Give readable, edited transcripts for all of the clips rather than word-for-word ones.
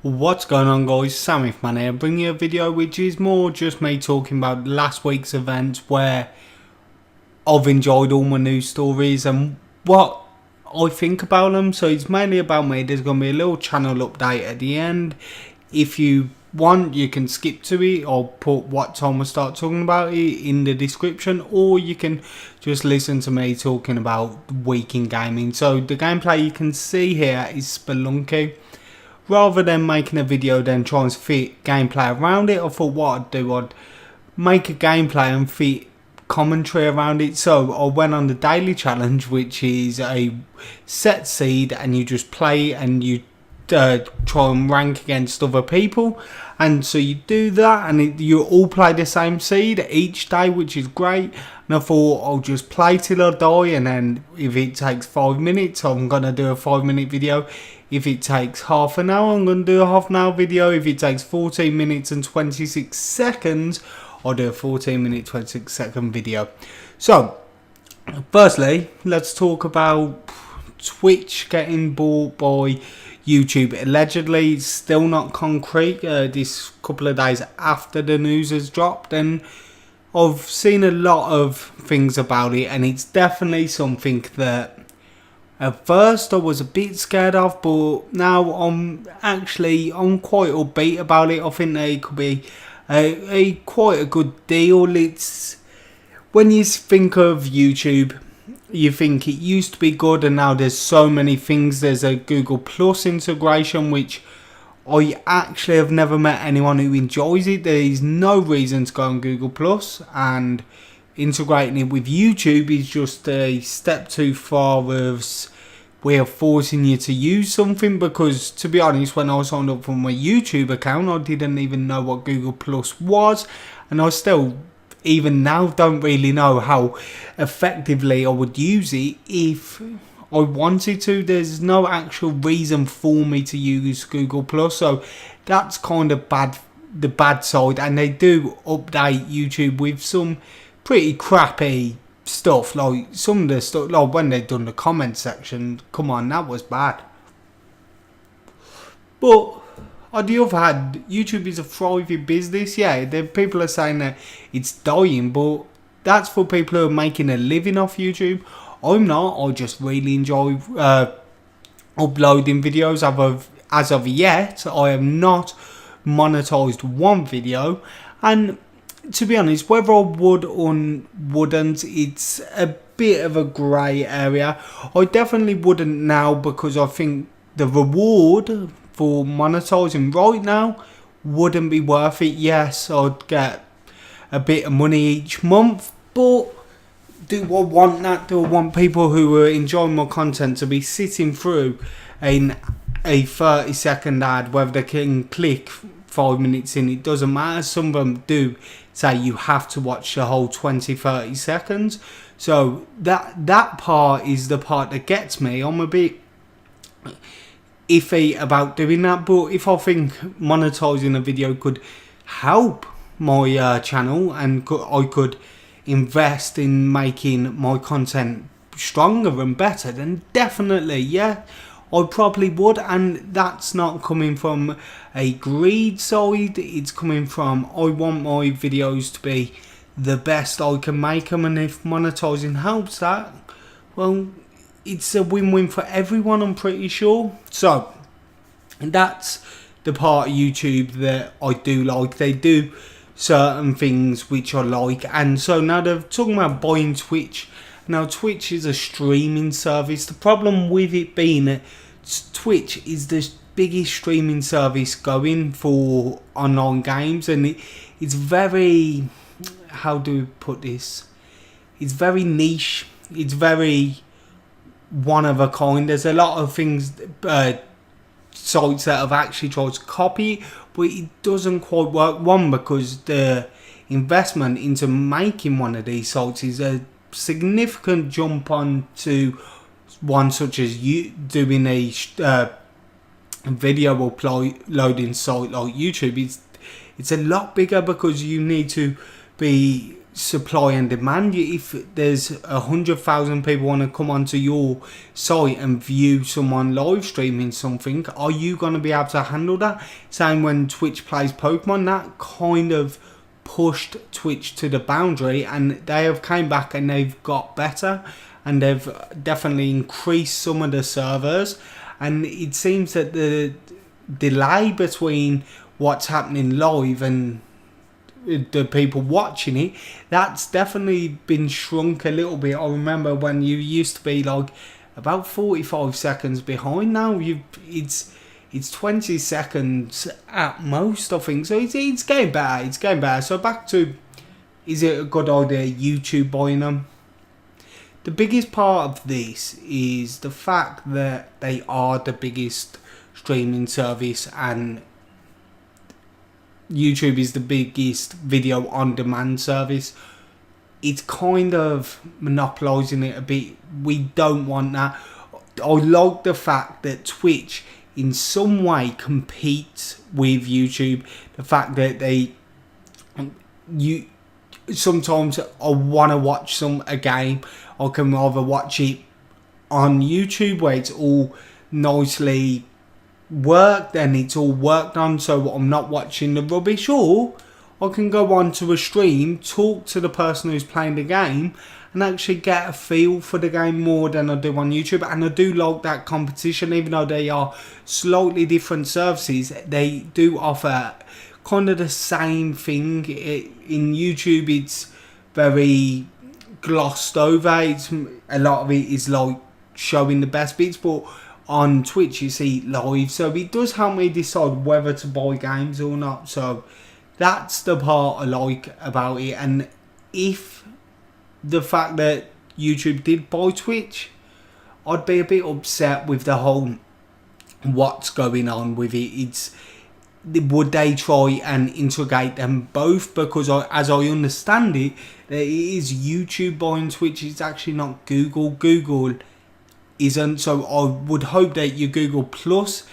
What's going on, guys? Samithman here, bringing you a video which is more just me talking about last week's events, where I've enjoyed all my news stories and what I think about them. So it's mainly about me. There's going to be a little channel update at the end. If you want, you can skip to it or put what time I start talking about it in the description, or you can just listen to me talking about week in gaming. So the gameplay you can see here is Spelunky. Rather than making a video then trying to fit gameplay around it, I thought what I'd do, I'd make a gameplay and fit commentary around it. So I went on the daily challenge, which is a set seed and you just play and you try and rank against other people. And so you do that and you all play the same seed each day, which is great. And I thought I'll just play till I die, and then if it takes 5 minutes, I'm going to do a 5-minute video. If it takes half an hour, I'm going to do a half-an-hour video. If it takes 14 minutes and 26 seconds, I'll do a 14-minute, 26-second video. So, firstly, let's talk about Twitch getting bought by YouTube. Allegedly, it's still not concrete. This couple of days after the news has dropped, and I've seen a lot of things about it, and it's definitely something that at first I was a bit scared of, but now I'm quite upbeat about it. I think it could be a quite a good deal. It's when you think of YouTube, you think it used to be good, and now there's so many things. There's a Google Plus integration, which I actually have never met anyone who enjoys it. There is no reason to go on Google Plus, and integrating it with YouTube is just a step too far of way of forcing you to use something. Because to be honest, when I signed up for my YouTube account, I didn't even know what Google Plus was, and I still even now don't really know how effectively I would use it if I wanted to. There's no actual reason for me to use Google Plus, so that's kind of the bad side. And they do update YouTube with some pretty crappy stuff, like some of the stuff, like when they've done the comment section, come on, that was bad. But on the other hand, YouTube is a thriving business. Yeah, people are saying that it's dying, but that's for people who are making a living off YouTube. I'm not. I just really enjoy uploading videos. As of yet, I have not monetized one video, and to be honest, whether I would or wouldn't, it's a bit of a grey area. I definitely wouldn't now, because I think the reward for monetizing right now wouldn't be worth it. Yes, I'd get a bit of money each month, but do I want that? Do I want people who are enjoying my content to be sitting through a 30-second ad, whether they can click 5 minutes in? It doesn't matter. Some of them do say you have to watch the whole 20-30 seconds. So that part is the part that gets me. I'm a bit iffy about doing that, but if I think monetizing a video could help my channel, and I could invest in making my content stronger and better, then definitely, yeah, I probably would. And that's not coming from a greed side, it's coming from I want my videos to be the best I can make them, and if monetizing helps that, well, it's a win-win for everyone, I'm pretty sure. So that's the part of YouTube that I do like. They do certain things which I like, and so now they're talking about buying Twitch. Now Twitch is a streaming service. The problem with it being that Twitch is the biggest streaming service going for online games, and it's very, how do we put this, it's very niche, it's very one of a kind. There's a lot of things, sites that have actually tried to copy it, but it doesn't quite work. One, because the investment into making one of these sites is a significant jump on to one such as you doing a video uploading site like YouTube. It's a lot bigger, because you need to be supply and demand. If there's 100,000 people want to come onto your site and view someone live streaming something, are you going to be able to handle that? Same when Twitch plays Pokemon, that kind of pushed Twitch to the boundary, and they have came back and they've got better, and they've definitely increased some of the servers. And it seems that the delay between what's happening live and the people watching it, that's definitely been shrunk a little bit. I remember when you used to be like about 45 seconds behind. Now it's 20 seconds at most, I think. So it's getting better. It's getting better. So back to, is it a good idea YouTube buying them? The biggest part of this is the fact that they are the biggest streaming service, and YouTube is the biggest video on demand service. It's kind of monopolising it a bit. We don't want that. I like the fact that Twitch in some way competes with YouTube. The fact that sometimes I want to watch a game, I can either watch it on YouTube where it's all nicely worked and it's all worked on, so I'm not watching the rubbish, or I can go on to a stream, talk to the person who's playing the game, and actually get a feel for the game more than I do on YouTube. And I do like that competition. Even though they are slightly different services, they do offer kind of the same thing. In YouTube it's very glossed over. A lot of it is like showing the best bits, but on Twitch you see live, so it does help me decide whether to buy games or not. So that's the part I like about it. And if the fact that YouTube did buy Twitch, I'd be a bit upset with the whole what's going on with it. Would they try and integrate them both? Because as I understand it, that it is YouTube buying Twitch. It's actually not Google. Google isn't. So I would hope that your Google Plus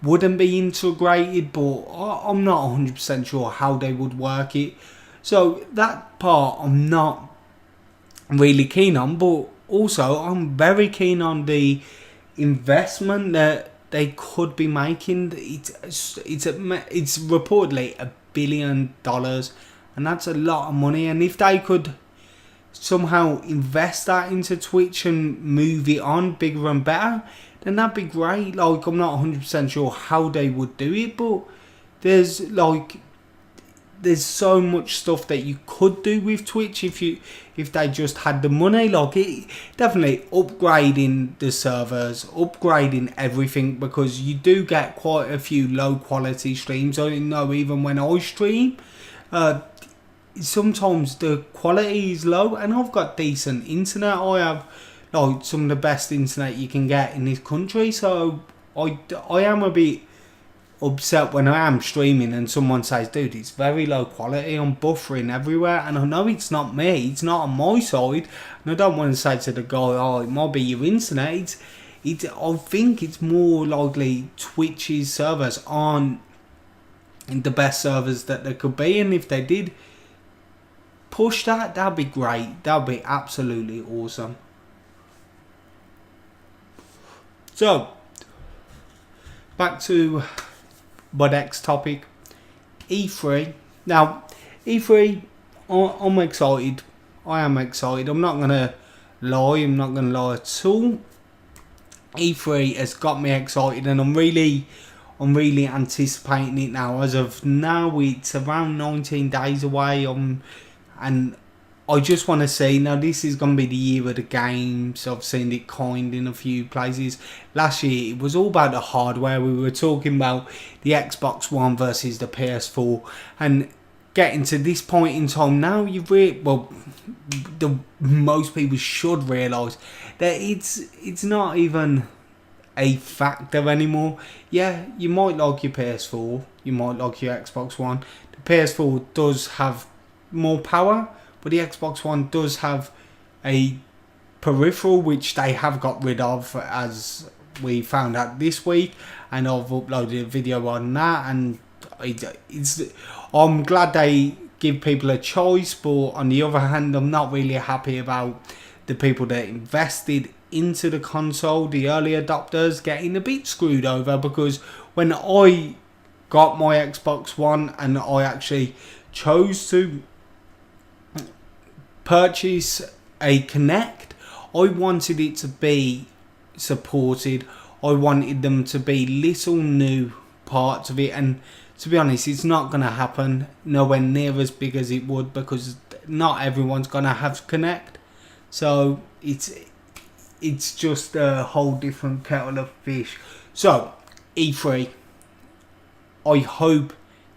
wouldn't be integrated, but I'm not 100% sure how they would work it. So that part I'm not really keen on, but also I'm very keen on the investment that they could be making. It's reportedly $1 billion, and that's a lot of money. And if they could somehow invest that into Twitch and move it on bigger and better, then that'd be great. Like, I'm not 100% sure how they would do it, but there's so much stuff that you could do with Twitch if they just had the money. Like, it definitely upgrading the servers, upgrading everything, because you do get quite a few low quality streams. I know even when I stream, sometimes the quality is low, and I've got decent internet. I have like some of the best internet you can get in this country, so I am a bit upset when I am streaming and someone says, dude, it's very low quality, I'm buffering everywhere. And I know it's not me, it's not on my side, and I don't want to say to the guy, oh, it might be your internet. I think it's more likely Twitch's servers aren't the best servers that they could be, and if they did push that'd be great. That'd be absolutely awesome. So back to my next topic, E3. Now, E3, I'm excited. I am excited. I'm not gonna lie. I'm not gonna lie at all. E3 has got me excited, and I'm really anticipating it now. As of now, it's around 19 days away. And I just want to see, now this is going to be the year of the games. I've seen it kind in a few places. Last year it was all about the hardware. We were talking about the Xbox One versus the PS4, and getting to this point in time now, most people should realise that it's not even a factor anymore. Yeah, you might like your PS4, you might like your Xbox One. The PS4 does have more power, but the Xbox One does have a peripheral which they have got rid of, as we found out this week, and I've uploaded a video on that. And I'm glad they give people a choice, but on the other hand, I'm not really happy about the people that invested into the console, the early adopters, getting a bit screwed over, because when I got my Xbox One and I actually chose to purchase a Kinect, I wanted it to be supported. I wanted them to be little new parts of it, and to be honest, it's not going to happen nowhere near as big as it would, because not everyone's going to have Kinect. So it's just a whole different kettle of fish. So E3, I hope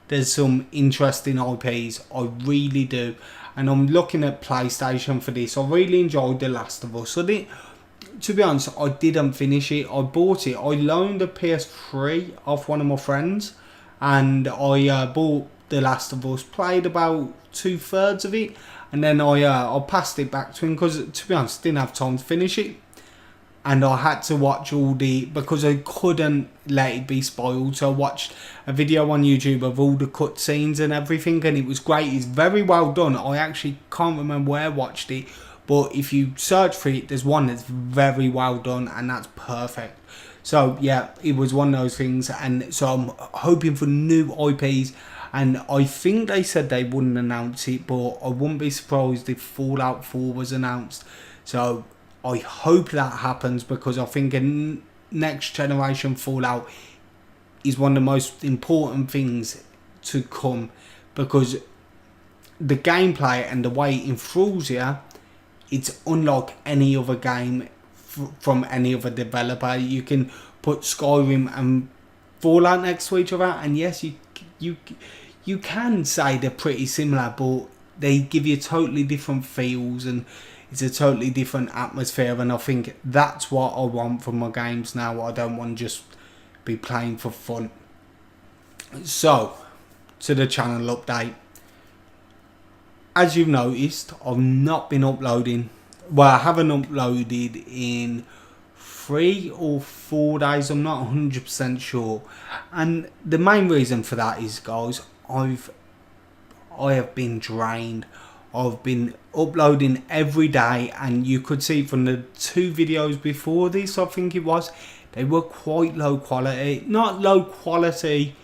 there's some interesting IPs. I really do. And I'm looking at PlayStation for this. I really enjoyed The Last of Us. To be honest, I didn't finish it. I bought it. I loaned a PS3 off one of my friends. And I bought The Last of Us. Played about 2/3 of it. And then I passed it back to him. Because, to be honest, I didn't have time to finish it. And I had to watch because I couldn't let it be spoiled. So I watched a video on YouTube of all the cutscenes and everything, and it was great. It's very well done. I actually can't remember where I watched it, but if you search for it, there's one that's very well done, and that's perfect. So yeah, it was one of those things, and so I'm hoping for new IPs. And I think they said they wouldn't announce it, but I wouldn't be surprised if Fallout 4 was announced. So I hope that happens, because I think a next generation Fallout is one of the most important things to come, because the gameplay and the way it enthralls you, it's unlike any other game from any other developer. You can put Skyrim and Fallout next to each other, and yes, you can say they're pretty similar, but they give you totally different feels, and it's a totally different atmosphere. And I think that's what I want from my games now. I don't want to just be playing for fun. So, to the channel update. As you've noticed, I've not been uploading. Well, I haven't uploaded in 3 or 4 days. I'm not 100% sure. And the main reason for that is, guys, I have been drained. I've been uploading every day, and you could see from the 2 videos before this, I think it was, they were quite low quality. Not low quality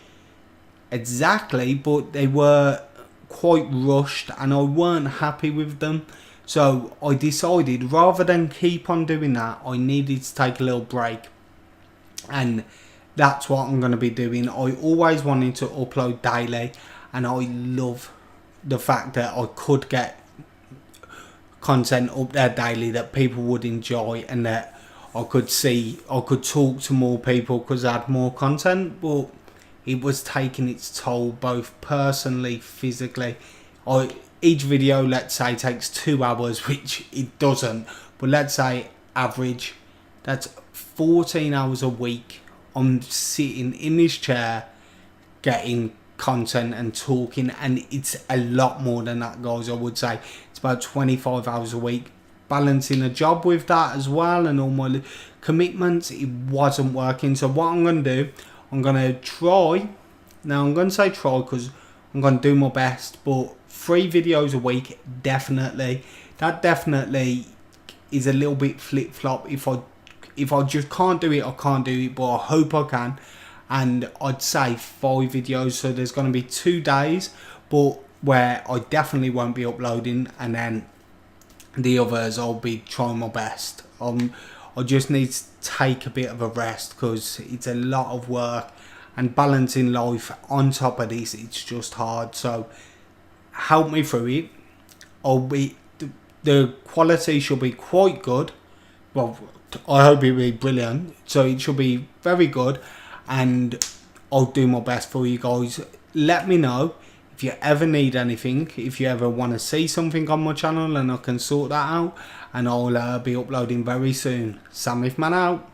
exactly, but they were quite rushed, and I weren't happy with them. So I decided, rather than keep on doing that, I needed to take a little break, and that's what I'm going to be doing. I always wanted to upload daily, and I love the fact that I could get content up there daily that people would enjoy, and that I could talk to more people because I had more content. But it was taking its toll, both personally, physically. Each video, let's say, takes 2 hours, which it doesn't, but let's say average, that's 14 hours a week. I'm sitting in this chair getting content and talking, and it's a lot more than that, guys. I would say it's about 25 hours a week, balancing a job with that as well, and all my commitments. It wasn't working. So what I'm going to do, I'm going to try, now I'm going to say try because I'm going to do my best, but 3 videos a week, definitely. That definitely is a little bit flip-flop. If I just can't do it, I can't do it, but I hope I can. And I'd say 5 videos, so there's going to be 2 days, but where I definitely won't be uploading, and then the others I'll be trying my best. I just need to take a bit of a rest, because it's a lot of work, and balancing life on top of this, it's just hard. So help me through it. The quality should be quite good. Well, I hope it'll be brilliant, so it should be very good, and I'll do my best for you guys. Let me know if you ever need anything, if you ever want to see something on my channel, and I can sort that out, and I'll be uploading very soon. Samithman out.